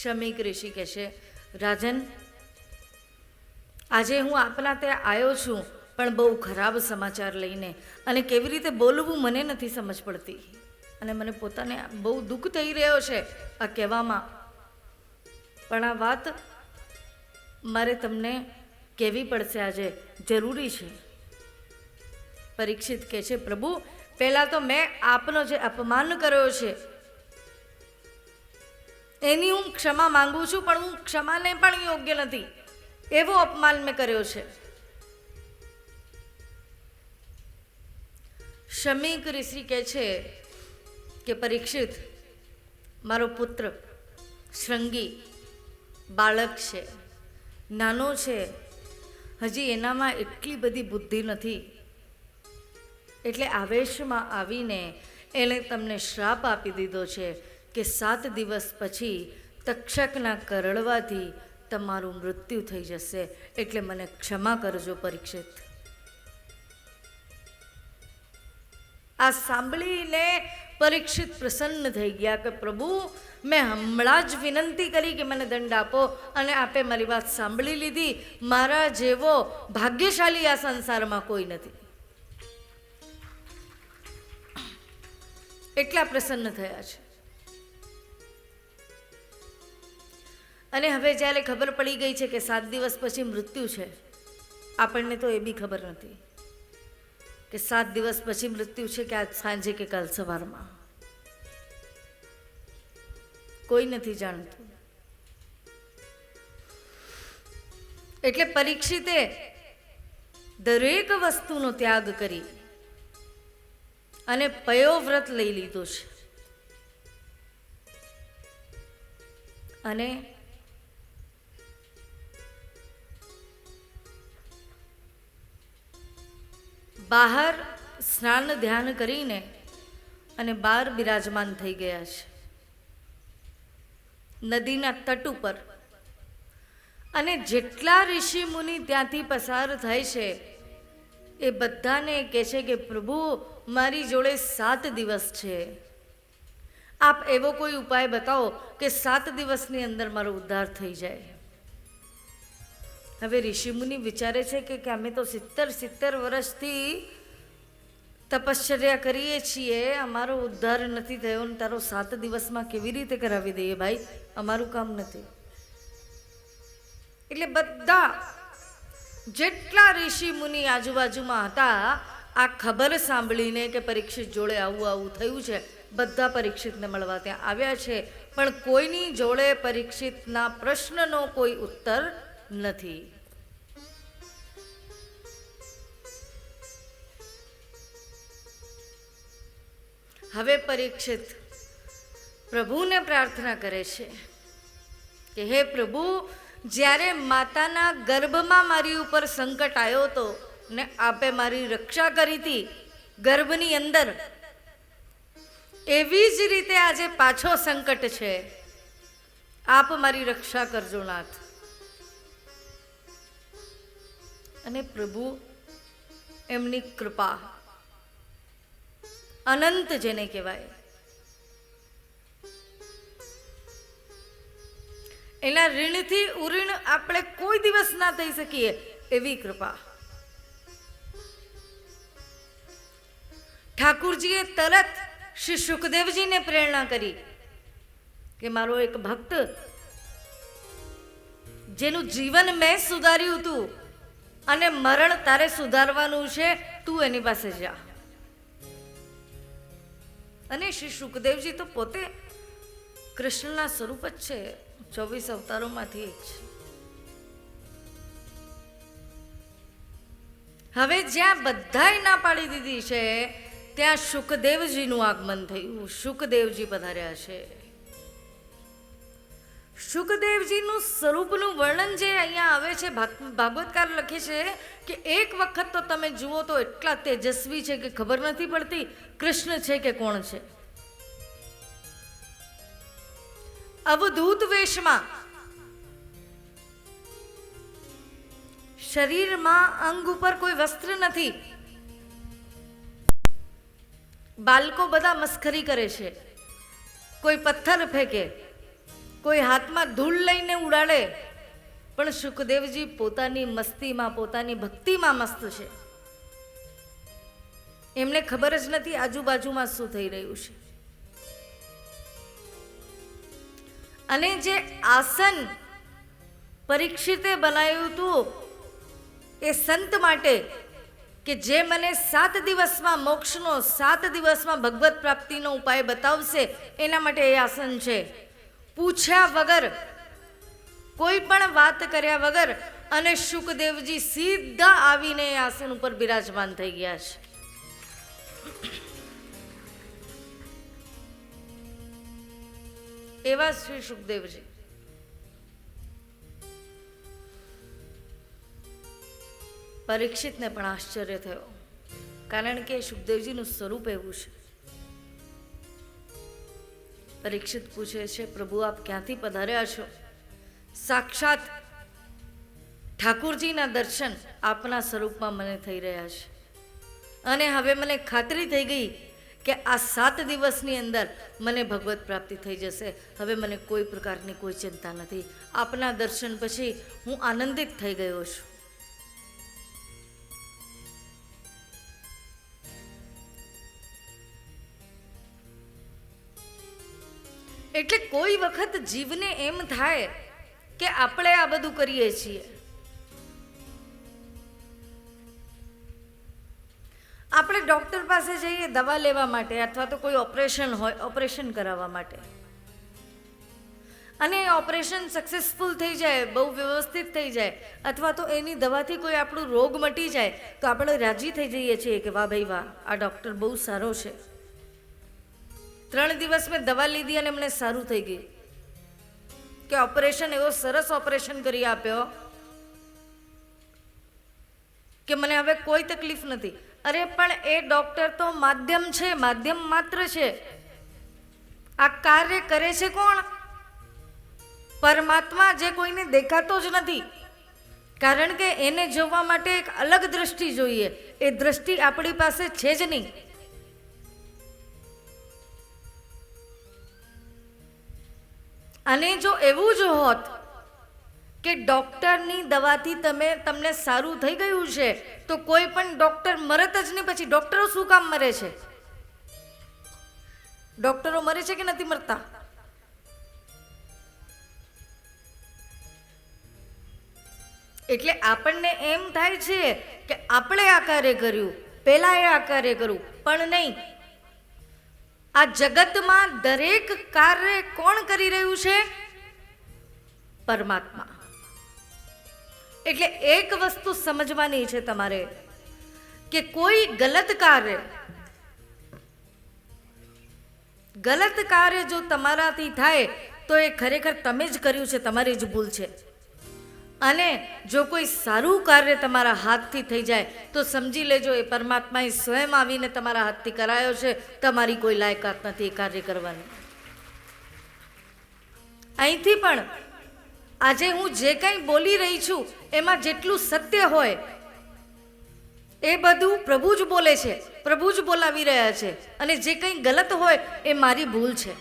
શમીક ઋષિ કહે છે, રાજન, આજે હું આપના ત્યાં આવ્યો છું, પણ બહુ ખરાબ સમાચાર લઈને, અને કેવી રીતે બોલવું મને નથી સમજ પડતી, અને મને પોતાને બહુ દુઃખ થઈ રહ્યો છે આ કહેવામાં, પણ આ વાત મારે તમને કહેવી પડશે, આજે જરૂરી છે. પરીક્ષિત કહે છે, પ્રભુ, પહેલાં તો મેં આપનો જે અપમાન કર્યો છે એની હું ક્ષમા માંગુ છું, પણ હું ક્ષમાને પણ યોગ્ય નથી, એવો અપમાન મેં કર્યો છે. શમીક ઋષિ કહે છે કે પરીક્ષિત, મારો પુત્ર શૃંગી બાળક છે, નાનો છે, હજી એનામાં એટલી બધી બુદ્ધિ નથી, એટલે આવેશમાં આવીને એણે તમને શ્રાપ આપી દીધો છે કે 7 દિવસ પછી તક્ષકના કરડવાથી તમારું મૃત્યુ થઈ જશે, એટલે મને ક્ષમા કરજો પરીક્ષિત. આ સાંભળીને પરીક્ષિત પ્રસન્ન થઈ ગયા કે પ્રભુ, મેં હમણાં જ વિનંતી કરી કે મને દંડ આપો, અને આપે મારી વાત સાંભળી લીધી. મારા જેવો ભાગ્યશાળી આ સંસારમાં કોઈ નથી. એટલા પ્રસન્ન થયા છે. અને હવે જ્યારે ખબર પડી ગઈ છે કે 7 દિવસ પછી મૃત્યુ છે, આપણને તો એ બી ખબર નથી કે 7 દિવસ પછી મૃત્યુ છે કે આજ સાંજે કે કાલ સવારમાં, કોઈ નથી જાણતું. એટલે પરીક્ષિતે દરેક વસ્તુનો ત્યાગ કરી અને પયોવ્રત લઈ લીધું છે, અને બહાર સ્નાન ધ્યાન કરીને અને બહાર બિરાજમાન થઈ ગયા છે નદીના તટ ઉપર. અને જેટલા ઋષિ મુનિ ત્યાંથી પસાર થાય છે એ બધાને કહે છે કે પ્રભુ, મારી જોડે 7 દિવસ છે, આપ એવો કોઈ ઉપાય બતાવો કે 7 દિવસની અંદર મારો ઉદ્ધાર થઈ જાય. હવે ઋષિમુનિ વિચારે છે કે અમે તો 70 વર્ષથી તપશ્ચર્યા કરીએ છીએ, અમારો ઉદ્ધાર નથી થયો, ને તારો 7 દિવસમાં કેવી રીતે કરાવી દઈએ ભાઈ, અમારું કામ નથી. એટલે બધા જેટલા ઋષિ મુનિ આજુબાજુમાં હતા, આ ખબર સાંભળીને કે પરીક્ષિત જોડે આવું થયું છે, બધા પરીક્ષિતને મળવા ત્યાં આવ્યા છે, પણ કોઈની જોડે પરીક્ષિતના પ્રશ્નનો કોઈ ઉત્તર નથી. હવે પરીક્ષિત પ્રભુને પ્રાર્થના કરે છે કે હે પ્રભુ, જ્યારે માતાના ગર્ભમાં મારી ઉપર સંકટ આવ્યો હતો ને આપે મારી રક્ષા કરી હતી ગર્ભની અંદર, એવી જ રીતે આજે પાછો સંકટ છે, આપ મારી રક્ષા કરજો નાથ. અને પ્રભુ એમની કૃપા અનંત જેને કહેવાય, એના ઋણથી ઉઋણ આપણે કોઈ દિવસ ના થઈ શકીએ એવી કૃપા. ઠાકુરજીએ તરત શ્રી સુખદેવજીને પ્રેરણા કરી કે મારો એક ભક્ત જેનું જીવન મેં સુધાર્યું હતું અને મરણ તારે સુધારવાનું છે, તું એની પાસે જા. અને શ્રી સુખદેવજી તો પોતે કૃષ્ણના સ્વરૂપ જ છે, 24 અવતારોમાંથી જ. હવે જ્યાં બધાય ના પાડી દીધી છે ત્યાં સુખદેવજીનું આગમન થયું, સુખદેવજી પધાર્યા છે. સુખદેવજીનું સ્વરૂપનું વર્ણન જે અહીંયા આવે છે, ભાગવતકાર લખે છે કે એક વખત તો તમે જુઓ તો એટલા તેજસ્વી છે કે ખબર નથી પડતી કૃષ્ણ છે કે કોણ છે. અવધૂત વેશમાં, શરીરમાં અંગ ઉપર કોઈ વસ્ત્ર નથી. બાળકો બધા મસ્કરી કરે છે, કોઈ પથ્થર ફેંકે, કોઈ હાથમાં ધૂળ લઈને ઉડાડે, પણ સુખદેવજી પોતાની મસ્તીમાં, પોતાની ભક્તિમાં મસ્ત છે. એમને ખબર જ નથી આજુબાજુમાં શું થઈ રહ્યું છે. અને જે આસન પરીક્ષિતે બનાવ્યું હતું એ સંત માટે, કે જે મને 7 દિવસમાં મોક્ષનો, 7 દિવસમાં ભગવત પ્રાપ્તિનો ઉપાય બતાવશે, એના માટે એ આસન છે. પૂછ્યા વગર, કોઈ પણ વાત કર્યા વગર, અને શુકદેવજી સીધા આવીને એ આસન ઉપર બિરાજમાન થઈ ગયા છે. એવા શ્રી શુકદેવજી. પરીક્ષિતને પણ આશ્ચર્ય થયો, કારણ કે શુકદેવજીનું સ્વરૂપ એવું છે. પરીક્ષિત પૂછે છે, પ્રભુ આપ ક્યાંથી પધાર્યા છો? સાક્ષાત ઠાકુરજીના દર્શન આપના સ્વરૂપમાં મને થઈ રહ્યા છે, અને હવે મને ખાતરી થઈ ગઈ કે આ 7 દિવસની અંદર મને ભગવત પ્રાપ્તિ થઈ જશે. હવે મને કોઈ પ્રકારની કોઈ ચિંતા નથી. આપના દર્શન પછી હું આનંદિત થઈ ગયો છું. એટલે કોઈ વખત જીવને એમ થાય કે આપણે આ બધું કરીએ છીએ. આપણે ડૉક્ટર પાસે જઈએ દવા લેવા માટે, અથવા તો કોઈ ઓપરેશન હોય, ઓપરેશન કરાવવા માટે, અને એ ઓપરેશન સક્સેસફુલ થઈ જાય, બહુ વ્યવસ્થિત થઈ જાય, અથવા તો એની દવાથી કોઈ આપણું રોગ મટી જાય, તો આપણે રાજી થઈ જઈએ છીએ કે વાહ ભાઈ વાહ, આ ડૉક્ટર બહુ સારો છે. 3 દિવસ મેં દવા લીધી અને એમને સારું થઈ ગયું, કે ઓપરેશન એવો સરસ ઓપરેશન કરી આપ્યો કે મને હવે કોઈ તકલીફ નથી. અરે પણ એ ડૉક્ટર તો માધ્યમ છે, માધ્યમ માત્ર છે. આ કાર્ય કરે છે કોણ? પરમાત્મા, જે કોઈને દેખાતો જ નથી. કારણ કે એને જોવા માટે એક અલગ દ્રષ્ટિ જોઈએ. એ દ્રષ્ટિ આપણી પાસે છે જ નહીં. અને જો એવું જ હોત કે ડૉક્ટરની દવાથી તમને સારું થઈ ગયું છે, તો કોઈ પણ ડૉક્ટર મરત જ નહીં. પછી ડૉક્ટરો શું કામ મરે છે? ડૉક્ટરો મરે છે કે નથી મરતા? એટલે આપણને એમ થાય છે કે આપણે આ કાર્ય કર્યું, પહેલા એ આ કાર્ય કર્યું, પણ નહીં. આ જગતમાં દરેક કાર્ય કોણ કરી રહ્યું છે? પરમાત્મા. એટલે એક વસ્તુ સમજવાની છે તમારે, કે કોઈ ગલત કાર્ય જો તમારાથી થાય તો એ ખરેખર તમે જ કર્યું છે, તમારી જ ભૂલ છે. અને જો કોઈ સારું કાર્ય તમારા હાથથી થઈ જાય તો સમજી લેજો એ પરમાત્માએ સ્વયં આવીને તમારા હાથથી કરાયો છે. તમારી કોઈ લાયકાત નથી એ કાર્ય કરવાની. અહીંથી પણ આજે હું જે કંઈ બોલી રહી છું એમાં જેટલું સત્ય હોય એ બધું પ્રભુ જ બોલે છે, પ્રભુ જ બોલાવી રહ્યા છે. અને જે કંઈ ગલત હોય એ મારી ભૂલ છે,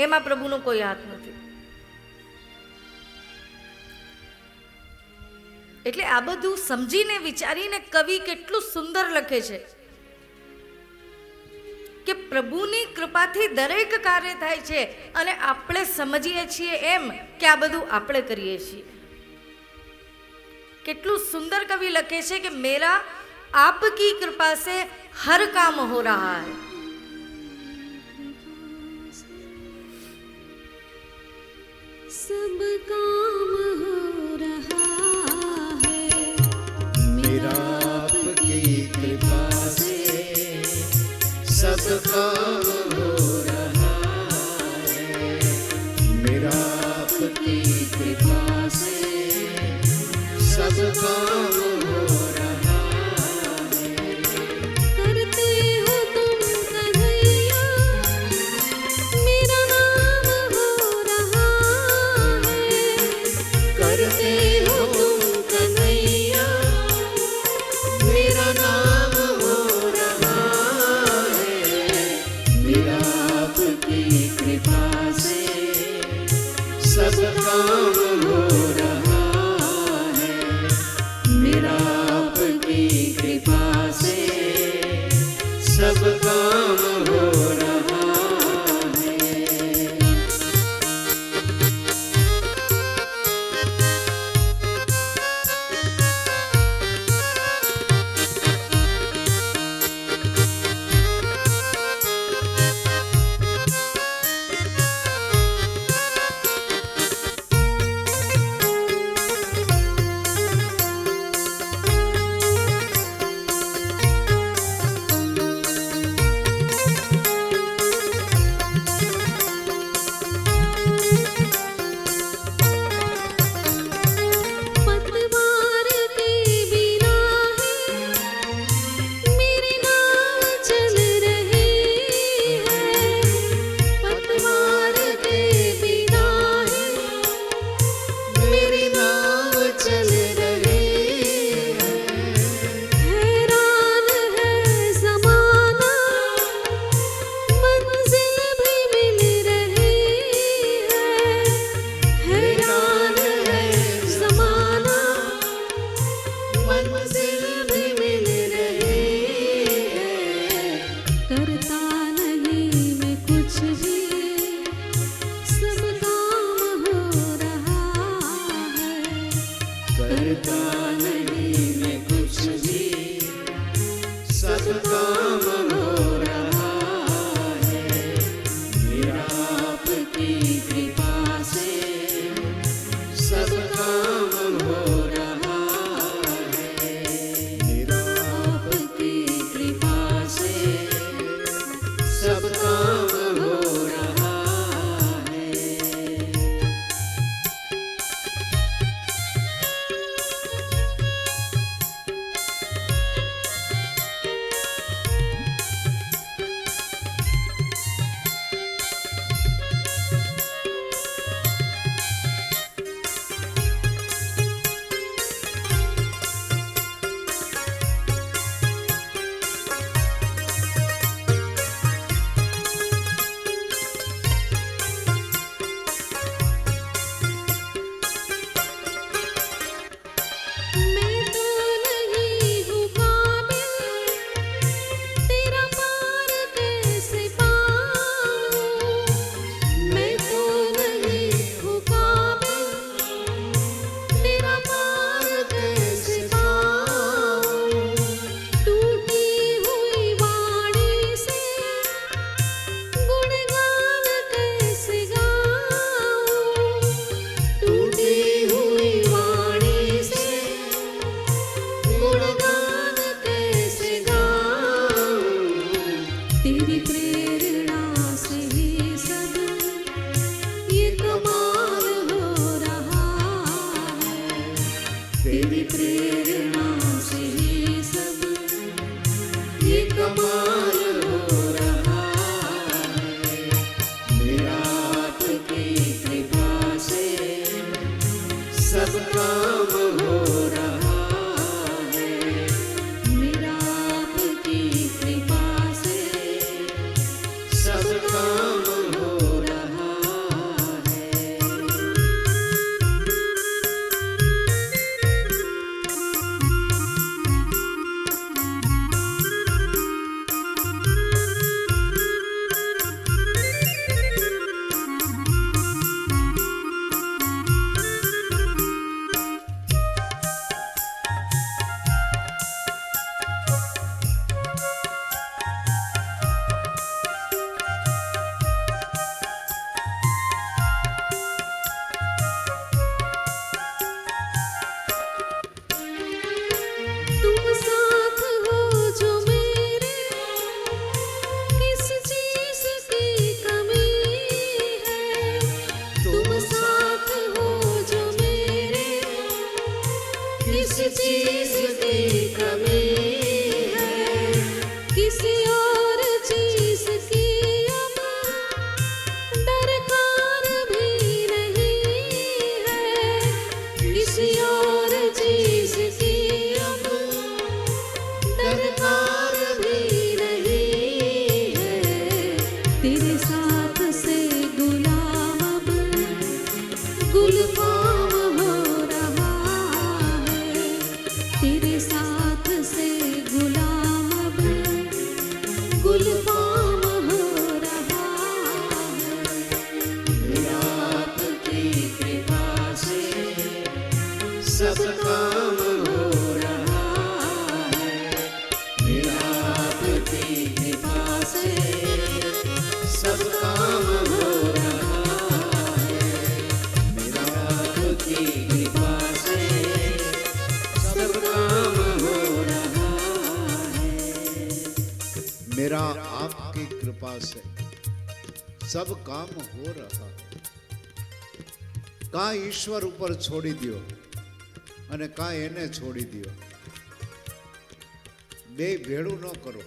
એમાં પ્રભુનો કોઈ હાથ નથી. એટલે આ બધું સમજીને વિચારીને કવિ કેટલું સુંદર લખે છે કે પ્રભુની કૃપાથી દરેક કાર્ય થાય છે, અને આપણે સમજીએ છીએ એમ કે આ બધું આપણે કરીએ છીએ. કેટલું સુંદર કવિ લખે છે કે મેરા આપકી કૃપા સે હર કામ હો રહા હૈ. सब काम हो रहा है मेरा आपकी कृपा से सब काम हो रहा है मेरा आपकी कृपा से सब काम हो रहा है करते हो तुम कन्हैया मेरा नाम हो रहा करते हो तुम कन्हैया मेरा नाम हो रहा है सब काम हो रहा है। मैं तो नहीं हूँ काबिल, तेरा पार कैसे पाऊँ। मैं तो नहीं हूँ काबिल, तेरा पार कैसे पाऊँ। टूटी हुई वाणी से गुणगान कैसे गाऊँ। टूटी हुई वाणी से गुणगान कैसे गाऊँ। तेरी प्रेरणा से ही सब ये कमाल हो रहा है। तेरी प्रेरणा से ही सब ये कमाल हो रहा है। मेरा आपकी कृपा से सब काम हो रहा है। मेरा आपकी कृपा से सब काम हो रहा है। तुम साथ हो जो मेरे, किस चीज़ की कमी है। तुम साथ हो जो मेरे, किस चीज़ की कमी है। किसी और चीज़ की अब दरकार भी नहीं है। किसी और चीज़ की अब दरकार भी नहीं है। तेरे साथ से गुलाम अब गुलफाम हो रहा है। तेरे साथ से गुलाम अब गुलफाम हो रहा है। मेरा आपकी कृपा से सब काम हो रहा है। मेरा आपकी कृपा से सब काम हो रहा है। मेरा आपकी कृपा से सब काम हो रहा है। मेरा आपकी कृपा से सब काम हो रहा है। કા ઈશ્વર ઉપર છોડી દ્યો અને કા એને છોડી દ્યો, બે ભેળું ન કરો.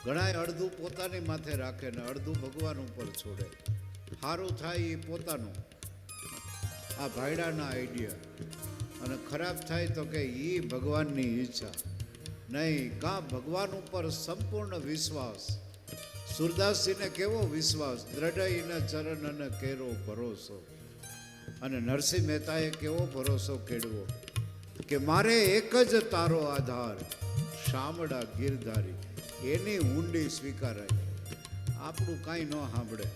ઘણાય અડધું પોતાની માથે રાખે ને અડધું ભગવાન ઉપર છોડે. સારું થાય એ પોતાનું, આ ભાઈડાના આઈડિયા, અને ખરાબ થાય તો કે એ ભગવાનની ઈચ્છા નહીં. કા ભગવાન ઉપર સંપૂર્ણ વિશ્વાસ. સુરદાસજીને કેવો વિશ્વાસ, દ્રઢઈને ચરણ અને કેરો ભરોસો. અને નરસિંહ મહેતાએ કેવો ભરોસો કેળવો કે મારે એક જ તારો આધાર, શામળા ગીરધારી, એની ઊંડી સ્વીકારાય. આપણું કાંઈ ન સાંભળે.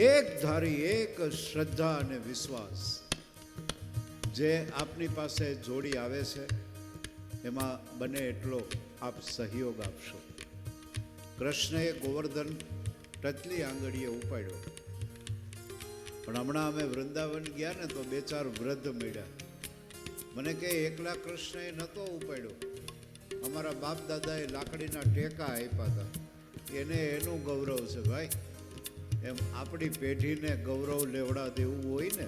એક ધારી, એક શ્રદ્ધા અને વિશ્વાસ જે આપની પાસે જોડી આવે છે એમાં બને એટલો આપ સહયોગ આપશો. કૃષ્ણએ ગોવર્ધન ટચલી આંગળીએ ઉપાડ્યો, પણ હમણાં અમે વૃંદાવન ગયા ને તો 2-4 વૃદ્ધ મળ્યા. મને કે એકલા કૃષ્ણએ નહોતો ઉપાડ્યો, અમારા બાપ દાદાએ લાકડીના ટેકા આપ્યા હતા, એને એનું ગૌરવ છે ભાઈ. એમ આપણી પેઢીને ગૌરવ લેવડા દેવું હોય ને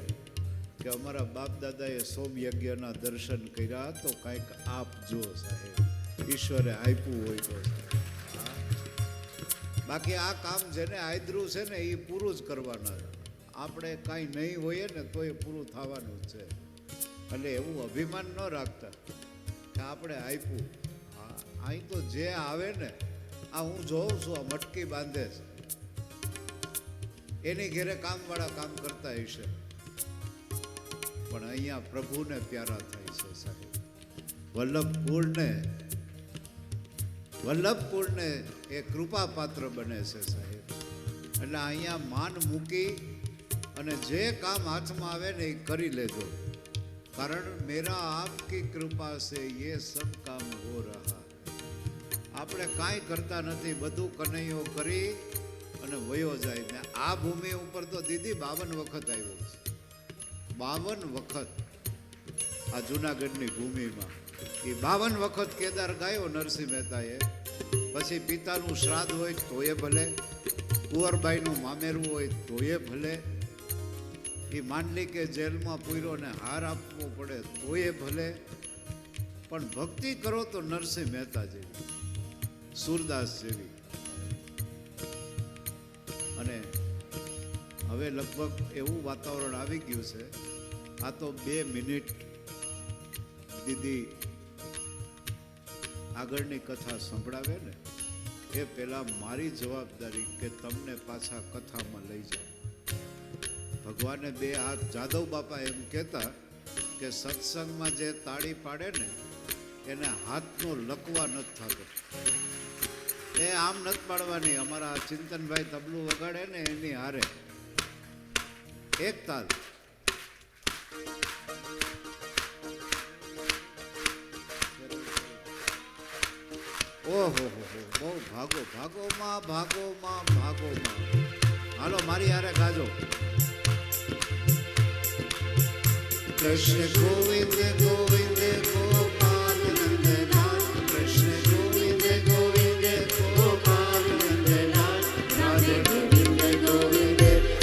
કે અમારા બાપ દાદાએ સોમ યજ્ઞના દર્શન કર્યા તો કંઈક આપજો સાહેબ, ઈશ્વરે આપ્યું હોય તો. બાકી આ કામ જેને આદરું છે ને એ પૂરું જ કરવાના છે. આપણે કાંઈ નહીં હોઈએ ને તો એ પૂરું થવાનું જ છે. એટલે એવું અભિમાન ન રાખતા કે આપણે આપ્યું. હા, અહીં તો જે આવે ને, આ હું જોઉં છું આ મટકી બાંધે છે, એની ઘેરે કામવાળા કામ કરતા હશે, પણ અહીંયા પ્રભુને પ્યારા થાય છે સાહેબ. વલ્લભકુળને એ કૃપા પાત્ર બને છે સાહેબ. એટલે અહીંયા માન મૂકી અને જે કામ હાથમાં આવે ને એ કરી લેજો, કારણ મેરા આપકી કૃપા સે યે સબ કામ હો રહા. આપણે કાંઈ કરતા નથી, બધું કનૈયો કરી અને વયો જાય. ને આ ભૂમિ ઉપર તો દીદી 52 વખત આવ્યો છે, 52 વખત આ જુનાગઢની ભૂમિમાં. એ 52 વખત કેદાર ગાયો નરસિંહ મહેતાએ. પછી પિતાનું શ્રાદ્ધ હોય તોય ભલે, કુંવરબાઈનું મામેરું હોય તોય ભલે, એ માંડલી કે જેલમાં પૂર્યો ને હાર આપવો પડે તોય ભલે, પણ ભક્તિ કરો તો નરસિંહ મહેતા જેવી, સુરદાસ જેવી. અને હવે લગભગ એવું વાતાવરણ આવી ગયું છે, આ તો 2 મિનિટ દીદી આગળની કથા સંભળાવે ને એ પહેલા મારી જવાબદારી કે તમને પાછા કથામાં લઈ જાઓ. ભગવાને 2 હાથ, જાદવ બાપા એમ કહેતા કે સત્સંગમાં જે તાળી પાડે ને એને હાથનો લકવા નથી થતો. એ આમ નથી પાડવાની. અમારા ચિંતનભાઈ તબલું વગાડે ને એની હારે એક તાલ. ઓહો બહુ ભાગો ભાગોમાં ભાગોમાં ભાગોમાં. હાલો મારી હારે ગાજો. કૃષ્ણ ગોવિંદ ગોવિંદ ગોપાલ નંદલાલ, કૃષ્ણ ગોવિંદ ગોવિંદ ગોપાલ નંદલાલ, રાધે ગોવિંદ ગોવિંદ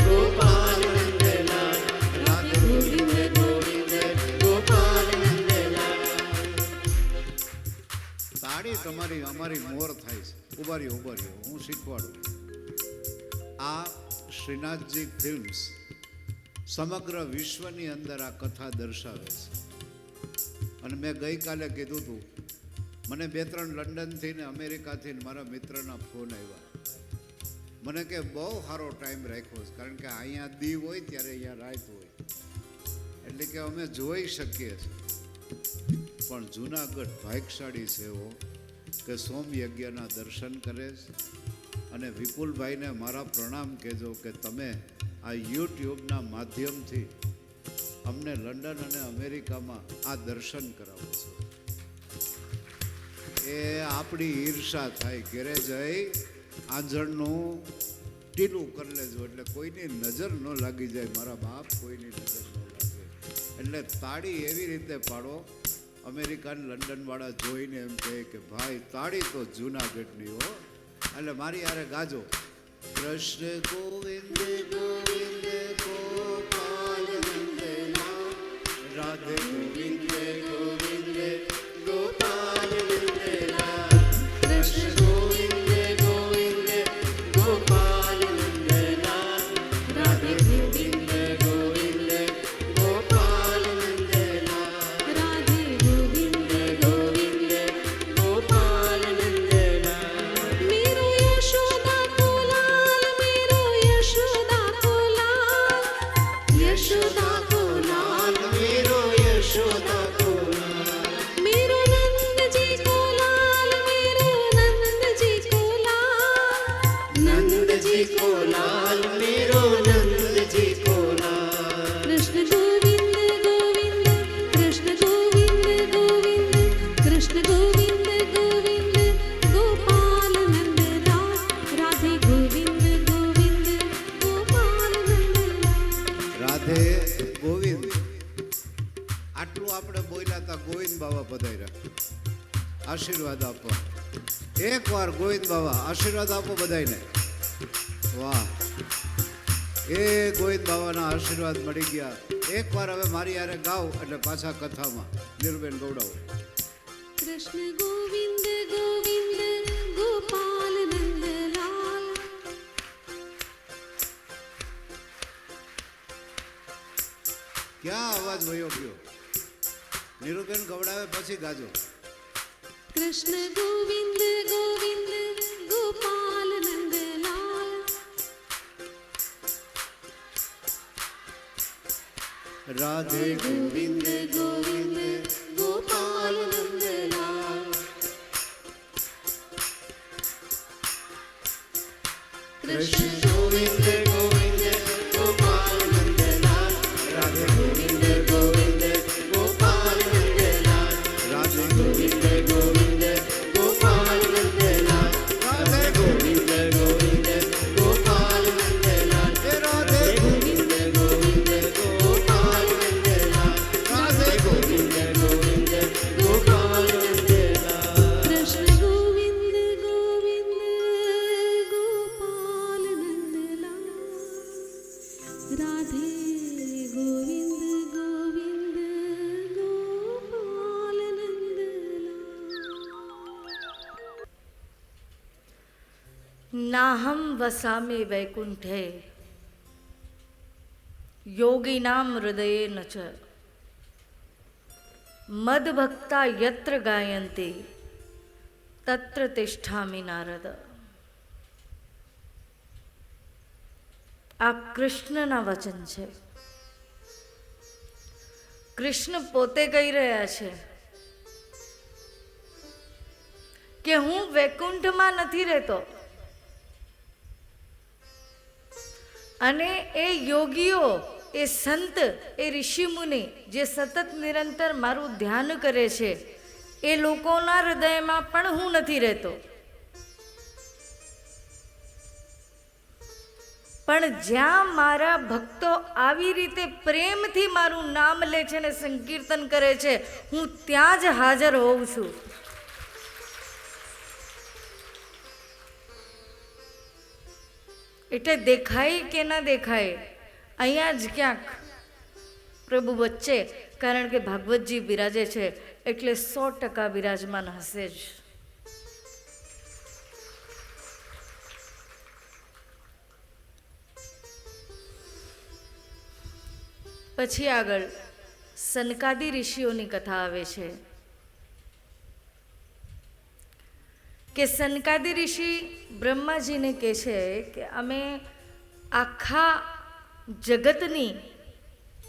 ગોપાલ નંદલાલ, રાધે ગોવિંદ ગોવિંદ ગોપાલ નંદલાલ. તાળી તમારી અમારી મોર થાય છે. ઉભા રહ્યો હું શીખવાડું. આ શ્રીનાથજી ફિલ્મ્સ સમગ્ર વિશ્વની અંદર આ કથા દર્શાવે છે. અને મેં ગઈકાલે કીધું હતું, મને 2-3 લંડનથી ને અમેરિકાથી મારા મિત્રના ફોન આવ્યા. મને કે બહુ સારો ટાઈમ રાખ્યો છે, કારણ કે અહીંયા દી હોય ત્યારે અહીંયા રાત હોય, એટલે કે અમે જોઈ શકીએ છીએ. પણ જુનાગઢ ભાગ્યશાળી છે એવો કે સોમ યજ્ઞના દર્શન કરે છે. અને વિપુલભાઈને મારા પ્રણામ કહેજો કે તમે આ યુટ્યુબના માધ્યમથી અમને લંડન અને અમેરિકામાં આ દર્શન કરાવો છો. એ આપણી ઈર્ષા થાય. ઘેરે જઈ આંજણનું ટીલું કરી લેજો, એટલે કોઈની નજર ન લાગી જાય. મારા બાપ કોઈની નજર ન લાગે. એટલે તાળી એવી રીતે પાડો, અમેરિકન લંડનવાળા જોઈને એમ કહે કે ભાઈ તાળી તો જૂનાગઢની હો. એટલે મારી હારે ગાજો. કૃષ્ણ ગોવિંદ ગોવિંદ ગોપાલ નંદલાલ, રાધે ગોવિંદ ગોવિંદ ગોપાલ નંદલાલ, કૃષ્ણ ગોવિંદ ગોવિંદ ગોપાલ નંદલાલ, રાધે ગોવિંદ ગોવિંદ ગોપાલ નંદલાલ, રાધે ગોવિંદ ગોવિંદ ગોપાલ નંદલાલ. मेरो यशोदा को लाल, मेरो यशोदा को लाल, यशोदा को लाल, मेरो यशोदा को लाल, मेरो नंद जी को लाल, मेरो नंद जी को लाल, नंद जी को लाल, मेरो नंद जी को लाल. कृष्ण गोविंद गोविंद, कृष्ण गोविंद गोविंद, कृष्ण गोविंद गोविंद गोपाल नंदलाल, राधे गोविंद गोविंद गोपाल नंदलाल. રાધે ગોવિંદ. આટલું આપણે બોલ્યા હતા, ગોવિંદ બાબા પધાર્યા, આશીર્વાદ એકવાર ગોવિંદ બાબા આશીર્વાદ આપો બધાયને. વાહ, એ ગોવિંદ બાબાના આશીર્વાદ મળી ગયા. એકવાર હવે મારી યારે ગાવ એટલે પાછા કથામાં નીરુબેન ગૌડાવો. કૃષ્ણ ગોવિંદ ગોવિંદ ગોપાલ નંદલાલ. ક્યાં અવાજ વયો ગયો? નીરુબેન ગવડાવે પછી ગાજો. કૃષ્ણ ગોવિંદ ગોવિંદ ગોપાલ નંદલાલ. રાધે ગોવિંદ ગોવિંદ ગોપાલ નંદલાલ. કૃષ્ણ ગોવિંદ ગોવિંદ ગોપાલ નંદલાલ. રાધે ગોવિંદ ગોવિંદ ગોપાલ નંદલાલ. રાધે ગોવિંદ ગોવિંદ ગોપાલ નંદલાલ. રાધે ગોવિંદ ગોવિંદ ગોપાલ નંદલાલ. રાધે ગોવિંદ ગોવિંદ ગોપાલ નંદલાલ. રાધે ગોવિંદ ગોવિંદ ગોપાલ નંદલાલ. કૃષ્ણ ગોવિંદ ગોવિંદ ગોપાલ નંદલાલ. રાધે ગોવિંદ ગોવિંદ ગોપાલ નંદલાલ. નાહમ વસામે વૈકુંઠે યોગીનામ હૃદયે ન ચ મદભક્તા યત્ર ગાયંતિ તત્ર તિષ્ઠામિ નારદ. આ કૃષ્ણના વચન છે. કૃષ્ણ પોતે કહી રહ્યા છે કે હું વૈકુંઠમાં નથી રહેતો, અને એ યોગીઓ, એ સંત, એ ઋષિમુનિ જે સતત નિરંતર મારું ધ્યાન કરે છે, એ લોકોના હૃદયમાં પણ હું નથી રહેતો. પણ જ્યાં મારા ભક્તો આવી રીતે પ્રેમથી મારું નામ લે છે અને સંકીર્તન કરે છે, હું ત્યાં જ હાજર હોઉં છું. એટલે દેખાય કે ના દેખાય, અહીંયા જ ક્યાંક પ્રભુ વચ્ચે, કારણ કે ભાગવતજી બિરાજે છે એટલે 100% બિરાજમાન હશે જ. પછી આગળ સનકાદી ઋષિઓની કથા આવે છે કે સનકાદી ઋષિ બ્રહ્માજીને કહે છે કે અમે આખા જગતની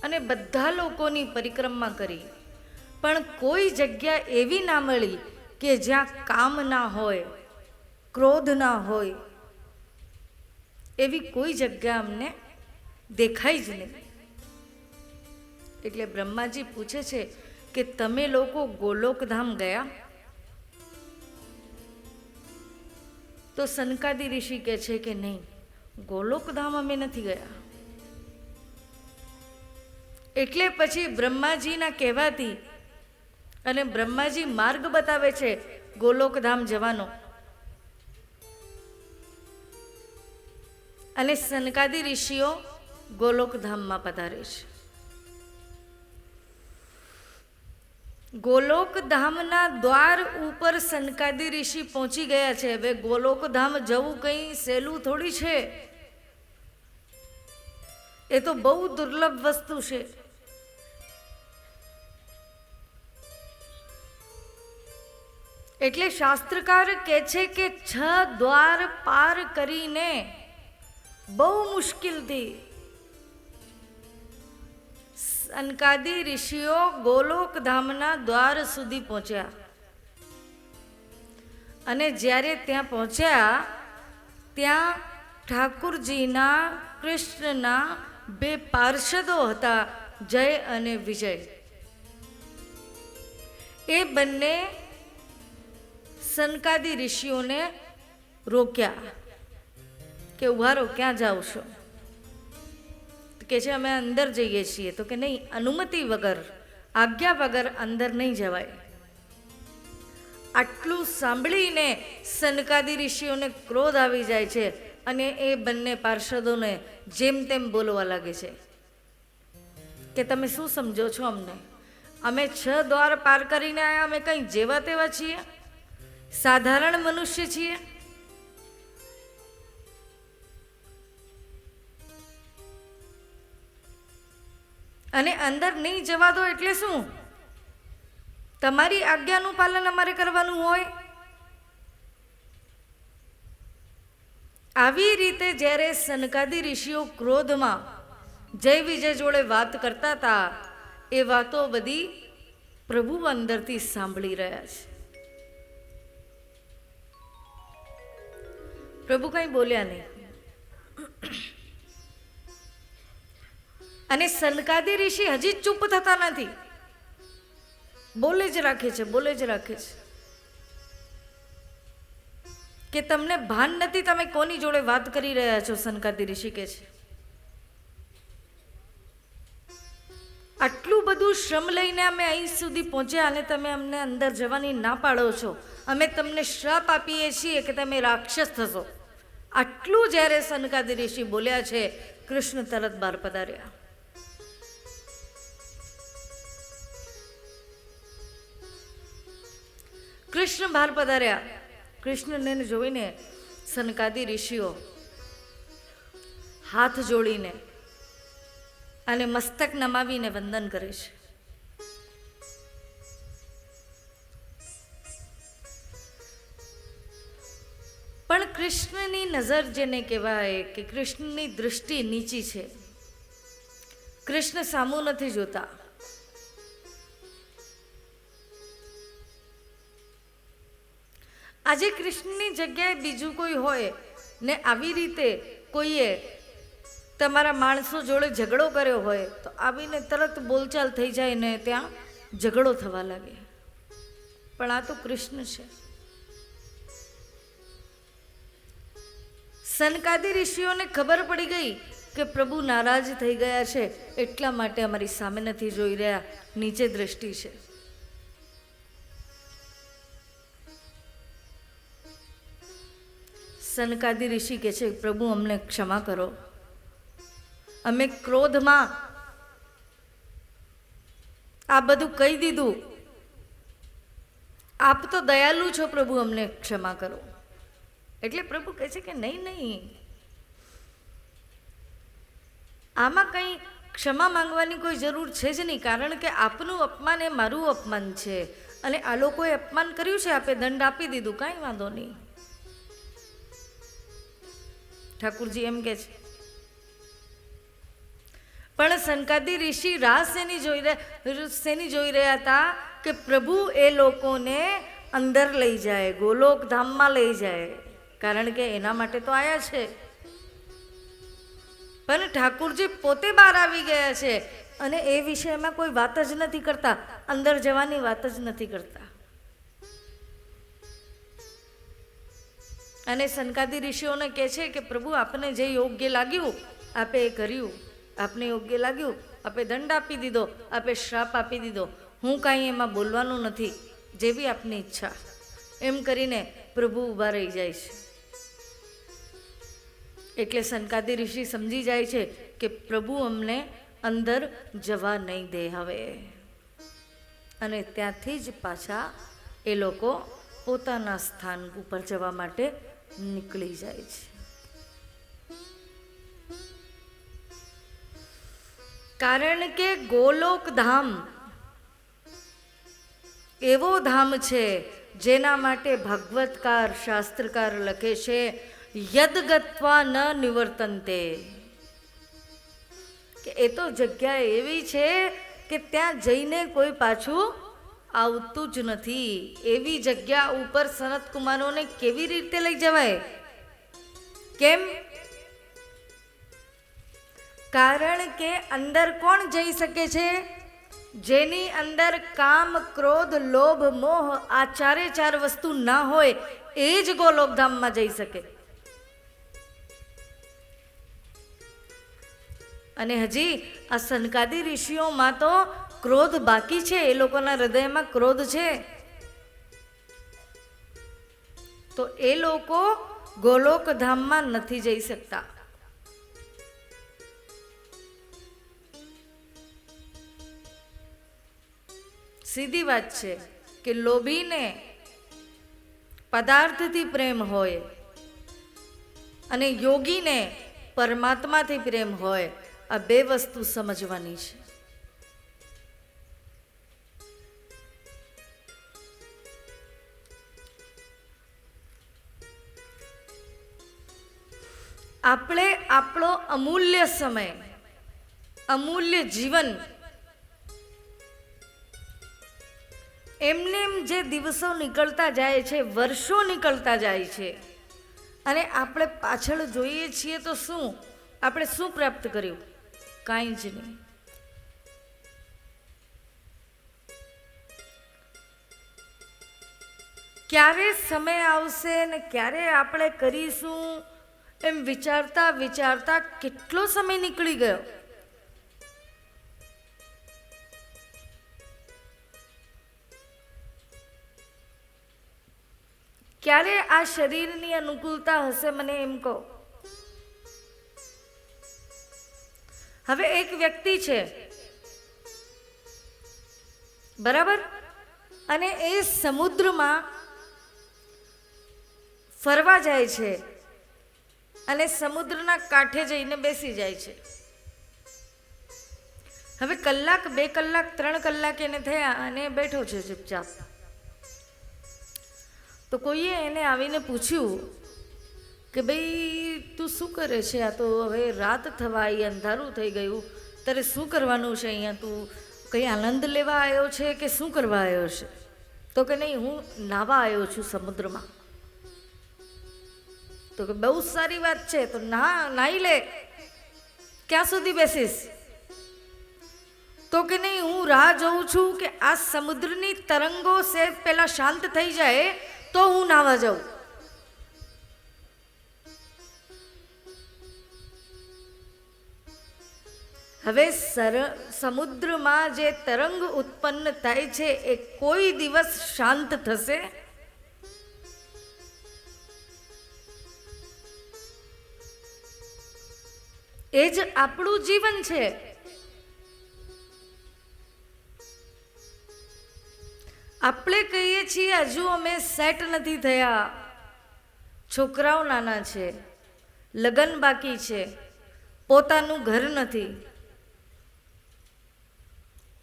અને બધા લોકોની પરિક્રમા કરી, પણ કોઈ જગ્યા એવી ના મળી કે જ્યાં કામ ના હોય, ક્રોધ ના હોય. એવી કોઈ જગ્યા અમને દેખાઈ જ નહીં. એટલે બ્રહ્માજી પૂછે છે કે તમે લોકો ગોલોકધામ ગયા? તો સનકાદી ઋષિ કહે છે કે નહીં, ગોલોકધામ અમે નથી ગયા. એટલે પછી બ્રહ્માજીના કહેવાથી, અને બ્રહ્માજી માર્ગ બતાવે છે ગોલોકધામ જવાનો, અને સનકાદી ઋષિઓ ગોલોકધામમાં પધારે છે. ગોલોકધામના દ્વાર ઉપર સનકાદી ઋષિ પહોંચી ગયા છે. હવે ગોલોકધામ જવું કંઈ સહેલું થોડી છે, એ તો બહુ દુર્લભ વસ્તુ છે. એટલે શાસ્ત્રકાર કહે છે કે 6 દ્વાર પાર કરીને બહુ મુશ્કેલથી સનકાદી ઋષિઓ ગોલોકધામના દ્વાર સુધી પહોંચ્યા. અને જ્યારે ત્યાં પહોંચ્યા, ત્યાં ઠાકુરજીના, કૃષ્ણના 2 પાર્ષદો હતા, જય અને વિજય. એ બંને સનકાદી ઋષિઓને રોક્યા કે ઉભા રહો, ક્યાં જાઓ છો? કે છે અમે અંદર જઈએ છીએ. તો કે નહીં, અનુમતિ વગર, આજ્ઞા વગર અંદર નહીં જવાય. આટલું સાંભળીને સનકાદી ઋષિઓને ક્રોધ આવી જાય છે અને એ બંને પાર્ષદોને જેમ તેમ બોલવા લાગે છે કે તમે શું સમજો છો અમને? અમે 6 દ્વાર પાર કરીને આવ્યા, અમે કંઈ જેવા તેવા છીએ? સાધારણ મનુષ્ય છીએ? અને અંદર નહીં જવા દો એટલે શું? તમારી આજ્ઞાનું પાલન અમારે કરવાનું હોય? આવી રીતે જ્યારે સનકાદી ઋષિઓ ક્રોધમાં જય વિજય જોડે વાત કરતા હતા, એ વાતો બધી પ્રભુ અંદરથી સાંભળી રહ્યા છે. પ્રભુ કંઈ બોલ્યા નહીં. અને સનકાદી ઋષિ હજી ચૂપ થતા નથી, બોલે જ રાખે છે, બોલે જ રાખે છે કે તમને ભાન નથી તમે કોની જોડે વાત કરી રહ્યા છો. સનકાદી ઋષિ કહે છે આટલું બધું શ્રમ લઈને અમે અહીં સુધી પહોંચ્યા અને તમે અમને અંદર જવાની ના પાડો છો. અમે તમને શ્રાપ આપીએ છીએ કે તમે રાક્ષસ થશો. આટલું જ્યારે સનકાદી ઋષિ બોલ્યા છે, કૃષ્ણ તરત બહાર પધાર્યા. કૃષ્ણ બહાર પધાર્યા. કૃષ્ણને જોઈને સનકાદી ઋષિઓ હાથ જોડીને અને મસ્તક નમાવીને વંદન કરે છે. પણ કૃષ્ણની નજર જેને કહેવાય કે કૃષ્ણની દૃષ્ટિ નીચી છે. કૃષ્ણ સામું નથી જોતા. આજે કૃષ્ણની જગ્યાએ બીજું કોઈ હોય ને આવી રીતે કોઈએ તમારા માણસો જોડે ઝઘડો કર્યો હોય તો આવીને તરત બોલચાલ થઈ જાય ને ત્યાં ઝઘડો થવા લાગે. પણ આ તો કૃષ્ણ છે. સનકાદી ઋષિઓને ખબર પડી ગઈ કે પ્રભુ નારાજ થઈ ગયા છે, એટલા માટે અમારી સામે નથી જોઈ રહ્યા, નીચે દ્રષ્ટિ છે. સનકાદી ઋષિ કહે છે પ્રભુ અમને ક્ષમા કરો, અમે ક્રોધમાં આ બધું કહી દીધું. આપ તો દયાલુ છો પ્રભુ, અમને ક્ષમા કરો. એટલે પ્રભુ કહે છે કે નહીં નહીં, આમાં કંઈ ક્ષમા માંગવાની કોઈ જરૂર છે જ નહીં, કારણ કે આપનું અપમાન એ મારું અપમાન છે અને આ લોકોએ અપમાન કર્યું છે, આપે દંડ આપી દીધું, કાંઈ વાંધો નહીં. ઠાકુરજી એમ કે છે. પણ સનકાદી ઋષિ રાહ શેની જોઈ રહ્યા હતા કે પ્રભુ એ લોકોને અંદર લઈ જાય, ગોલોક ધામમાં લઈ જાય, કારણ કે એના માટે તો આયા છે. પણ ઠાકુરજી પોતે બહાર આવી ગયા છે અને એ વિષયમાં કોઈ વાત જ નથી કરતા, અંદર જવાની વાત જ નથી કરતા. અને સનકાદી ઋષિઓને કહે છે કે પ્રભુ આપને જે યોગ્ય લાગ્યું આપે એ કર્યું, આપને યોગ્ય લાગ્યું આપે દંડ આપી દીધો, આપે શ્રાપ આપી દીધો, હું કાંઈ એમાં બોલવાનું નથી, જેવી આપની ઈચ્છા. એમ કરીને પ્રભુ ઊભા રહી જાય છે. એટલે સનકાદી ઋષિ સમજી જાય છે કે પ્રભુ અમને અંદર જવા નહીં દે હવે. અને ત્યાંથી જ પાછા એ લોકો પોતાના સ્થાન ઉપર જવા માટે નીકળી જાય છે. કારણ કે ગોલોક ધામ એવો ધામ છે જેના માટે ભાગવતકાર શાસ્ત્રકાર લખે છે યદ ગત્વા ન નિવર્તન્તે, કે એ તો જગ્યા એવી છે કે ત્યાં જઈને કોઈ પાછું આવતું જ નથી. એવી જગ્યા ઉપર સનત કુમારોને કેવી રીતે લઈ જવાય? કેમ? કારણ કે અંદર કોણ જઈ શકે છે? જેની અંદર કામ, ક્રોધ, લોભ, મોહ આ ચાર વસ્તુ ના હોય એ જ ગોલોકધામમાં જઈ શકે. અને હજી આ સનકાદી ઋષિઓમાં તો ક્રોધ બાકી છે, એ લોકોના હૃદયમાં ક્રોધ છે. તો એ લોકો ગોલોકધામમાં નથી જઈ શકતા. સીધી વાત છે કે લોભીને પદાર્થથી પ્રેમ હોય અને યોગીને પરમાત્માથી પ્રેમ હોય. આ બે વસ્તુ સમજવાની છે. આપણે આપણો અમૂલ્ય સમય, અમૂલ્ય જીવન એમને એમ જે દિવસો નીકળતા જાય છે, વર્ષો નીકળતા જાય છે, અને આપણે પાછળ જોઈએ છીએ તો શું આપણે શું પ્રાપ્ત કર્યું? કાંઈ જ નહીં. ક્યારે સમય આવશે ને ક્યારે આપણે કરીશું એમ વિચારતા વિચારતા કેટલો સમય નીકળી ગયો. ક્યારે આ શરીરની અનુકૂળતા હશે મને એમ કહો. હવે એક વ્યક્તિ છે, બરાબર, અને એ સમુદ્રમાં ફરવા જાય છે અને સમુદ્રના કાંઠે જઈને બેસી જાય છે. હવે કલાક, 2 કલાક, 3 કલાક એને થયા અને બેઠો છે ચૂપચાપ. તો કોઈએ એને આવીને પૂછ્યું કે ભાઈ તું શું કરે છે? આ તો હવે રાત થવા આવી, અંધારું થઈ ગયું, તારે શું કરવાનું છે અહીંયા? તું કંઈ આનંદ લેવા આવ્યો છે કે શું કરવા આવ્યો છે? તો કે નહીં, હું નાહવા આવ્યો છું સમુદ્રમાં. તો કે બહુ સારી વાત છે, તો નાહી લે. ક્યાં સુધી બેસીશ? તો કે નહીં, હું રાહ જોઉં છું કે આ સમુદ્રની તરંગો સે પહેલા શાંત થઈ જાય તો હું નાહવા જાઉં. હવે સમુદ્રમાં જે તરંગ ઉત્પન્ન થાય છે એ કોઈ દિવસ શાંત થશે? એ જ આપણું જીવન છે. આપણે કહીએ છીએ હજુ અમે સેટ નથી થયા, છોકરાઓ નાના છે, લગ્ન બાકી છે, પોતાનું ઘર નથી,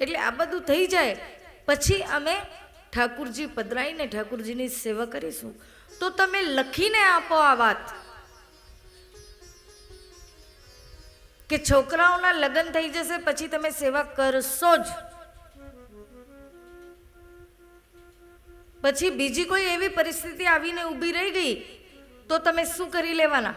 એટલે આ બધું થઈ જાય પછી અમે ઠાકુરજી પધરાઈને ઠાકુરજીની સેવા કરીશું. તો તમે લખીને આપો આ વાત કે છોકરાઓના લગ્ન થઈ જશે પછી તમે સેવા કરશો જ. પછી બીજી કોઈ એવી પરિસ્થિતિ આવીને ઊભી રહી ગઈ તો તમે શું કરી લેવાના?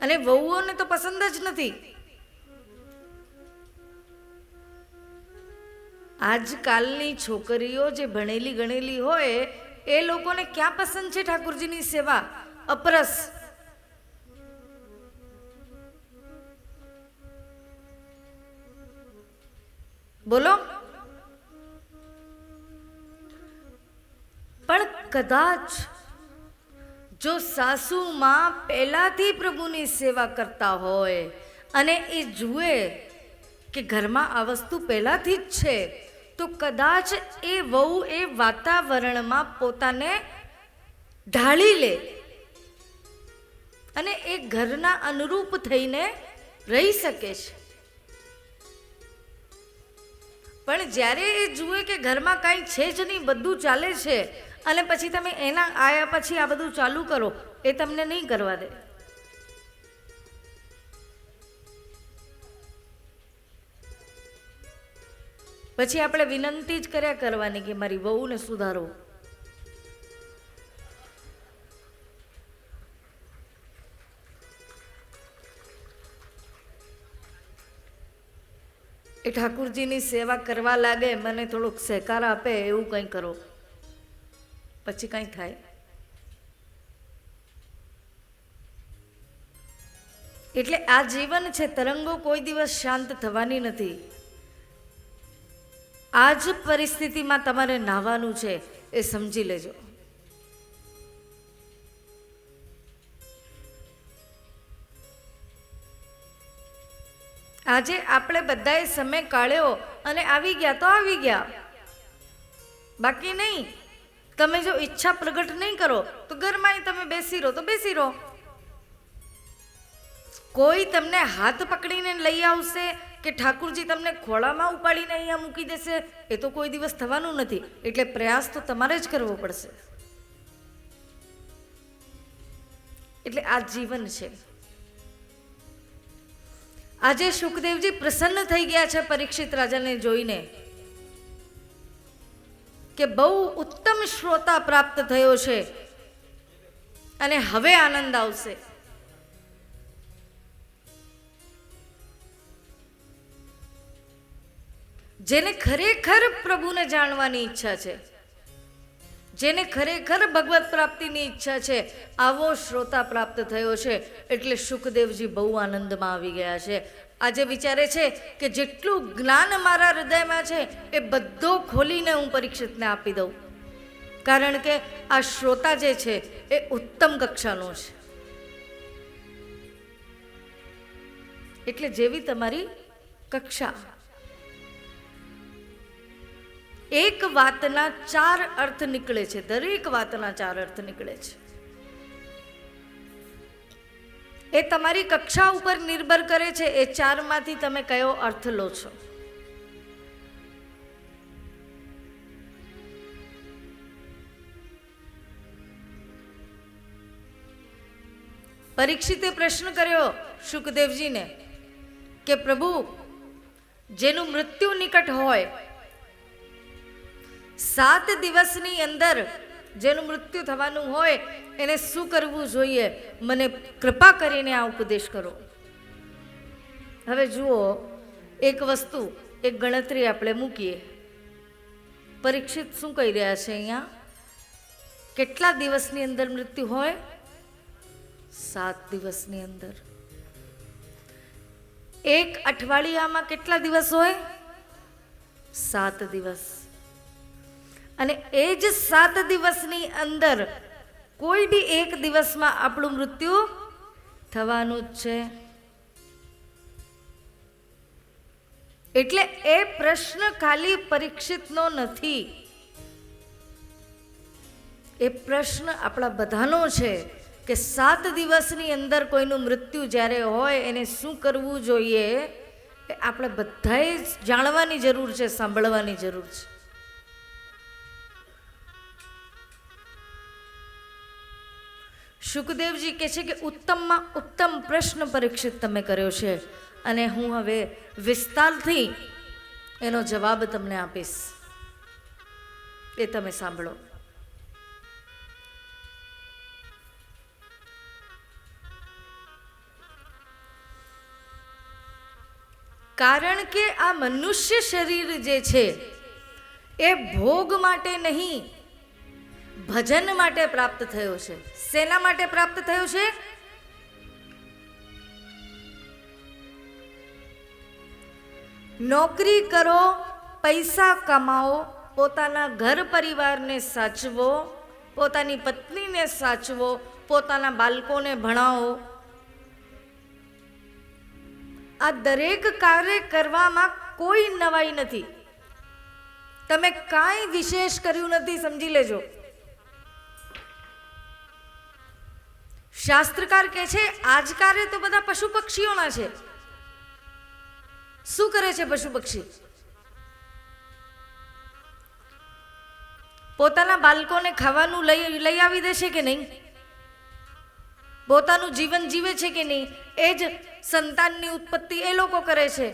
અને વહુઓને તો પસંદ જ નથી. આજકાલની છોકરીઓ જે ભણેલી ગણેલી હોય એ લોકોને ક્યાં પસંદ છે ઠાકુરજીની સેવા? અપરસ. બોલો. પણ કદાચ જો સાસુમાં પહેલાથી પ્રભુની સેવા કરતા હોય અને એ જુએ કે ઘરમાં આ વસ્તુ પહેલાથી જ છે, તો કદાચ એ વહુ એ વાતાવરણમાં પોતાને ઢાળી લે અને એ ઘરના અનુરૂપ થઈને રહી શકે છે. પણ જ્યારે એ જુએ કે ઘરમાં કાંઈ છે જ નહીં, બધું ચાલે છે, અને પછી તમે એના આયા પછી આ બધું ચાલુ કરો, એ તમને નહીં કરવા દે. પછી આપણે વિનંતી જ કર્યા કરવાની કે મારી વહુને સુધારો. એ ઠાકુરજીની સેવા કરવા લાગે, મને થોડોક સહકાર આપે એવું કંઈ કરો, પછી કંઈ થાય. એટલે આ જીવન છે, તરંગો કોઈ દિવસ શાંત થવાની નથી. આ જ પરિસ્થિતિમાં તમારે નાહવાનું છે એ સમજી લેજો. આજે આપણે બધાએ સમય કાઢ્યો અને આવી ગયા તો આવી ગયા, બાકી નહીં. તમે જો ઈચ્છા પ્રગટ નહીં કરો તો ઘરમાં તમે બેસી રહો તો બેસી રહો. કોઈ તમને હાથ પકડીને લઈ આવશે કે ઠાકુરજી તમને ખોળામાં ઉપાડીને અહીંયા મૂકી દેશે, એ તો કોઈ દિવસ થવાનું નથી. એટલે પ્રયાસ તો તમારે જ કરવો પડશે. એટલે આ જીવન છે. આજે સુખદેવજી પ્રસન્ન થઈ ગયા છે પરીક્ષિત રાજાને જોઈને કે બહુ ઉત્તમ શ્રોતા પ્રાપ્ત થયો છે અને હવે આનંદ આવશે. જેને ખરેખર પ્રભુને જાણવાની ઈચ્છા છે, જેને ખરેખર ભગવત પ્રાપ્તિની ઈચ્છા છે, આવો શ્રોતા પ્રાપ્ત થયો છે. એટલે સુખદેવજી બહુ આનંદમાં આવી ગયા છે. આજે વિચારે છે કે જેટલું જ્ઞાન મારા હૃદયમાં છે એ બધો ખોલીને હું પરીક્ષિતને આપી દઉં, કારણ કે આ શ્રોતા જે છે એ ઉત્તમ કક્ષાનો છે. એટલે જેવી તમારી કક્ષા. એક વાતના 4 અર્થ નીકળે છે, દરેક વાતના 4 અર્થ નીકળે છે. એ તમારી કક્ષા ઉપર નિર્ભર કરે છે એ 4 માંથી તમે કયો અર્થ લો છો. પરીક્ષિતે પ્રશ્ન કર્યો સુખદેવજીને કે પ્રભુ, જેનું મૃત્યુ નિકટ હોય, 7 દિવસની અંદર જેનું મૃત્યુ થવાનું હોય એને શું કરવું જોઈએ? મને કૃપા કરીને આ ઉપદેશ કરો. હવે જુઓ, એક વસ્તુ, એક ગણતરી આપણે મૂકીએ. પરીક્ષિત શું કહી રહ્યા છે અહીંયા? કેટલા દિવસની અંદર મૃત્યુ હોય? 7 દિવસની અંદર. એક અઠવાડિયામાં કેટલા દિવસ હોય? 7 દિવસ. અને એ જ 7 દિવસની અંદર કોઈ બી એક દિવસમાં આપણું મૃત્યુ થવાનું જ છે. એટલે એ પ્રશ્ન ખાલી પરીક્ષિતનો નથી, એ પ્રશ્ન આપણા બધાનો છે કે 7 દિવસની અંદર કોઈનું મૃત્યુ જ્યારે હોય એને શું કરવું જોઈએ, એ આપણે બધાએ જાણવાની જરૂર છે, સાંભળવાની જરૂર છે. સુખદેવજી કહે છે કે ઉત્તમમાં ઉત્તમ પ્રશ્ન પરીક્ષિત તમે કર્યો છે અને હું હવે વિસ્તારથી એનો જવાબ તમને આપીશ, એ તમે સાંભળો. કારણ કે આ મનુષ્ય શરીર જે છે એ ભોગ માટે નહીં, ભજન માટે પ્રાપ્ત થયો છે. શેના માટે પ્રાપ્ત થયો છે? નોકરી કરો, પૈસા કમાઓ, પોતાના ઘર પરિવારને સાચવો, પોતાની પત્નીને સાચવો, પોતાના બાળકોને ભણાવો. આ દરેક કાર્ય કરવામાં કોઈ નવાઈ નથી. તમે કાંઈ વિશેષ કર્યું નથી, સમજી લેજો. શાસ્ત્રકાર કહે છે આજ કાર્ય તો બધા પશુ પક્ષીઓના છે. શું કરે છે પશુ પક્ષી? પોતાના બાળકોને ખાવાનું લઈ આવી દેશે કે નહીં? પોતાનું જીવન જીવે છે કે નહીં? એ જ સંતાનની ઉત્પત્તિ એ લોકો કરે છે.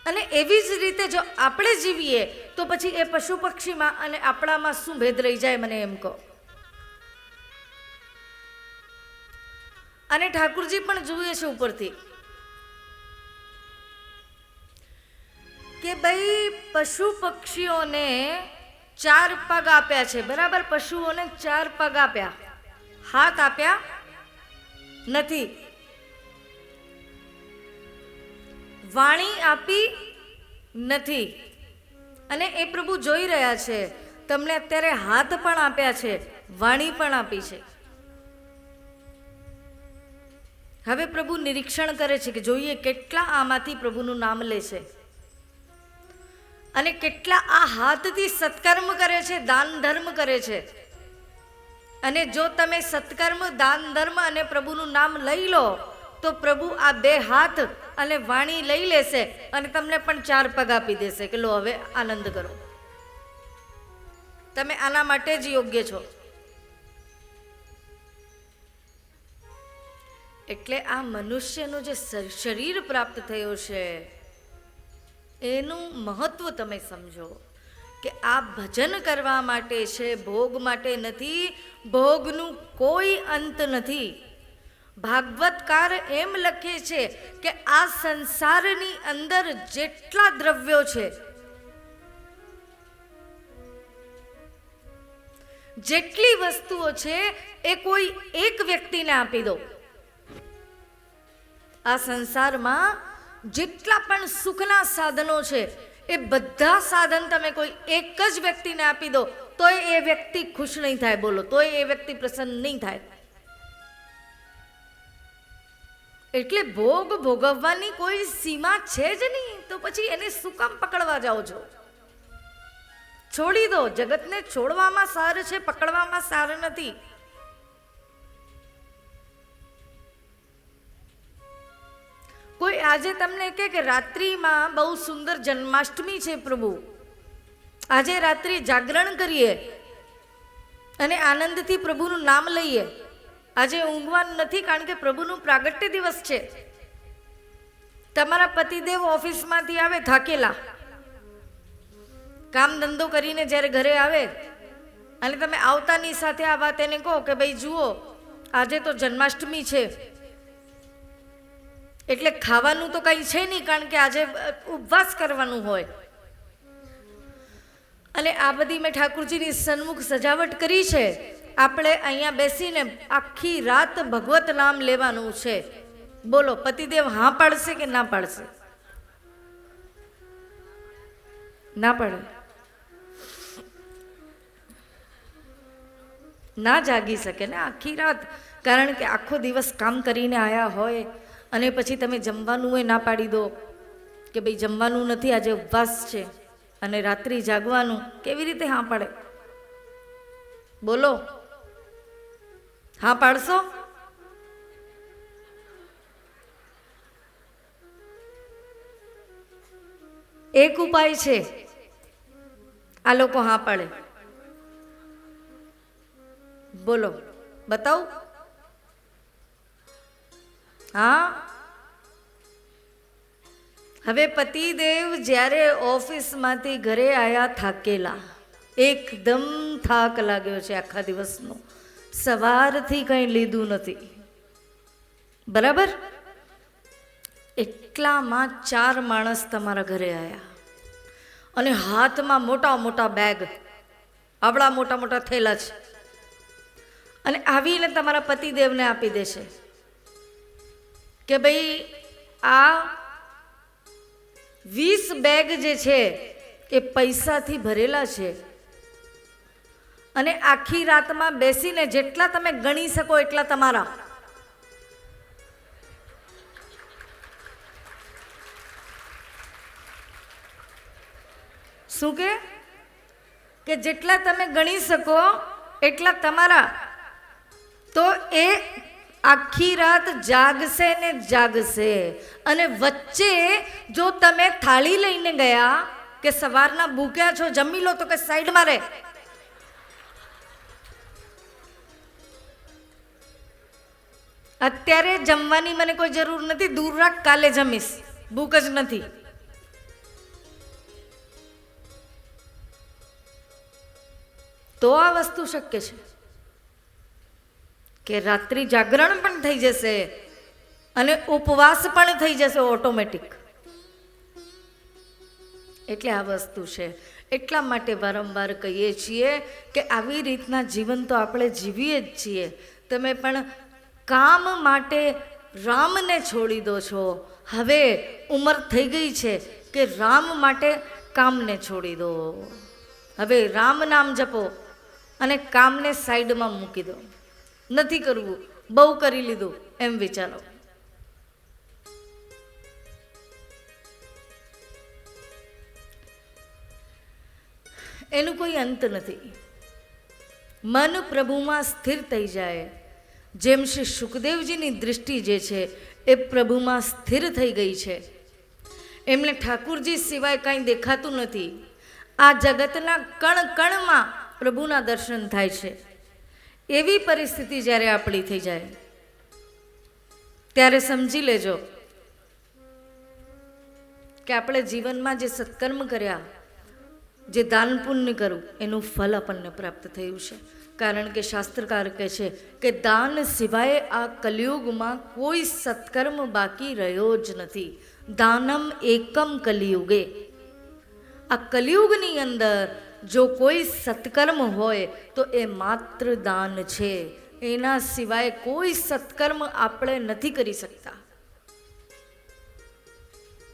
અને એવી જ રીતે જો આપણે જીવીએ તો પછી એ પશુ પક્ષીમાં અને આપણામાં શું ભેદ રહી જાય, મને એમ કહો. અને ઠાકુરજી પણ જુએ છે ઉપરથી કે ભાઈ પશુ પક્ષીઓને 4 પગ આપ્યા છે, બરાબર? પશુઓને 4 પગ આપ્યા, હાથ આપ્યા નથી. વાણી આપી નથી, અને એ પ્રભુ જોઈ રહ્યા છે. તમને અત્યારે હાથ પણ આપ્યા છે, વાણી પણ આપી છે. હવે પ્રભુ નિરીક્ષણ કરે છે કે જોઈએ કેટલા આમાંથી પ્રભુનું નામ લે છે અને કેટલા આ હાથથી સત્કર્મ કરે છે, દાન ધર્મ કરે છે. અને જો તમે સત્કર્મ, દાન ધર્મ અને પ્રભુનું નામ લઈ લો તો પ્રભુ આ બે હાથ અને વાણી લઈ લેશે અને તમને પણ 4 પગ આપી દેશે કે લો હવે આનંદ કરો, તમે આના માટે જ યોગ્ય છો. એટલે આ મનુષ્યનું જે શરીર પ્રાપ્ત થયો છે એનું મહત્વ તમે સમજો કે આ ભજન કરવા માટે છે, ભોગ માટે નથી. ભોગનું કોઈ અંત નથી. ભાગવતકાર એમ લખે છે કે આ સંસારની અંદર જેટલા દ્રવ્યો છે, જેટલી વસ્તુઓ છે એ કોઈ એક વ્યક્તિને આપી દો. આ સંસારમાં જેટલા પણ સુખના સાધનો છે એ બધા સાધન તમે કોઈ એક જ વ્યક્તિને આપી દો તોય એ વ્યક્તિ ખુશ નહીં થાય. બોલો, તોય એ વ્યક્તિ પ્રસન્ન નહીં થાય. એટલે ભોગ ભોગવવાની કોઈ સીમા છે જ નહીં, તો પછી એને શું કામ પકડવા જાઓ છો? છોડી દો. જગતને છોડવામાં સાર છે, પકડવામાં સાર નથી. કોઈ આજે તમને કહે કે રાત્રિમાં બહુ સુંદર જન્માષ્ટમી છે પ્રભુ, આજે રાત્રિ જાગરણ કરીએ અને આનંદથી પ્રભુનું નામ લઈએ. આજે ઊંઘવાનું નથી કારણ કે પ્રભુનું પ્રાગટ્ય દિવસ છે. તમારા પતિદેવ ઓફિસમાંથી આવે થાકેલા, કામ ધંધો કરીને જ્યારે ઘરે આવે અને તમે આવતાની સાથે આ વાત એને કહો કે ભાઈ જુઓ આજે તો જન્માષ્ટમી છે એટલે ખાવાનું તો કંઈ છે નહીં કારણ કે આજે ઉપવાસ કરવાનું હોય. અને આ બધી મેં ઠાકુરજીની સન્મુખ સજાવટ કરી છે. આપણે અહીંયા બેસીને આખી રાત ભગવત નામ લેવાનું છે. બોલો, પતિદેવ હા પાડશે કે ના પાડશે? ના પાડે. ના જાગી શકે ને આખી રાત, કારણ કે આખો દિવસ કામ કરીને આવ્યા હોય અને પછી તમે જમવાનું એ ના પાડી દો કે ભાઈ જમવાનું નથી, આજે ઉપવાસ છે, અને રાત્રિ જાગવાનું. કેવી રીતે હા પાડે? બોલો, હા પાડશો? એક ઉપાય છે, આ લોકો હા પાડે. બોલો, બતાવું. હા, હવે પતિદેવ જ્યારે ઓફિસમાંથી ઘરે આવ્યા થાકેલા, એકદમ થાક લાગ્યો છે આખા દિવસનો, સવારથી કંઈ લીધું નથી, બરાબર? એટલામાં 4 માણસ તમારા ઘરે આવ્યા અને હાથમાં મોટા મોટા બેગ, આવડા મોટા મોટા થેલા છે, અને આવીને તમારા પતિદેવને આપી દેશે કે ભાઈ આ 20 બેગ જે છે એ પૈસાથી ભરેલા છે અને આખી રાતમાં બેસીને જેટલા તમે ગણી શકો એટલા તમારા. શું કે જેટલા તમે ગણી શકો એટલા તમારા. તો એ આખી રાત જાગશે ને જાગશે. અને વચ્ચે જો તમે થાળી લઈને ગયા કે સવારના ભૂખ્યા છો જમી લો, તો કે સાઈડમાં રહે. અત્યારે જમવાની મને કોઈ જરૂર નથી, દૂર રાખ, કાલે જમીશ, ભૂખ જ નથી. તો આ વસ્તુ શક્ય છે કે રાત્રિ જાગરણ પણ થઈ જશે અને ઉપવાસ પણ થઈ જશે ઓટોમેટિક. એટલે આ વસ્તુ છે. એટલા માટે વારંવાર કહીએ છીએ કે આવી રીતના જીવન તો આપણે જીવીએ જ છીએ. તમે પણ કામ માટે રામને છોડી દો છો. હવે ઉંમર થઈ ગઈ છે કે રામ માટે કામને છોડી દો. હવે રામ નામ જપો અને કામને સાઈડમાં મૂકી દો. નથી કરવું, બહુ કરી લીધું એમ વિચારો. એનું કોઈ અંત નથી. મન પ્રભુમાં સ્થિર થઈ જાય. જેમ શ્રી સુખદેવજીની દૃષ્ટિ જે છે એ પ્રભુમાં સ્થિર થઈ ગઈ છે. એમને ઠાકુરજી સિવાય કાંઈ દેખાતું નથી. આ જગતના કણ કણમાં પ્રભુના દર્શન થાય છે. એવી પરિસ્થિતિ જ્યારે આપણી થઈ જાય ત્યારે સમજી લેજો કે આપણે જીવનમાં જે સત્કર્મ કર્યા, જે દાન પુણ્ય કર્યું, એનું ફલ આપણને પ્રાપ્ત થયું છે. કારણ કે શાસ્ત્રકાર કહે છે કે દાન સિવાય આ કલિયુગમાં કોઈ સત્કર્મ બાકી રહ્યો જ નથી. દાનમ એકમ કલિયુગે. આ કલિયુગની અંદર જો કોઈ સત્કર્મ હોય તો એ માત્ર દાન છે. એના સિવાય કોઈ સત્કર્મ આપણે નથી કરી શકતા.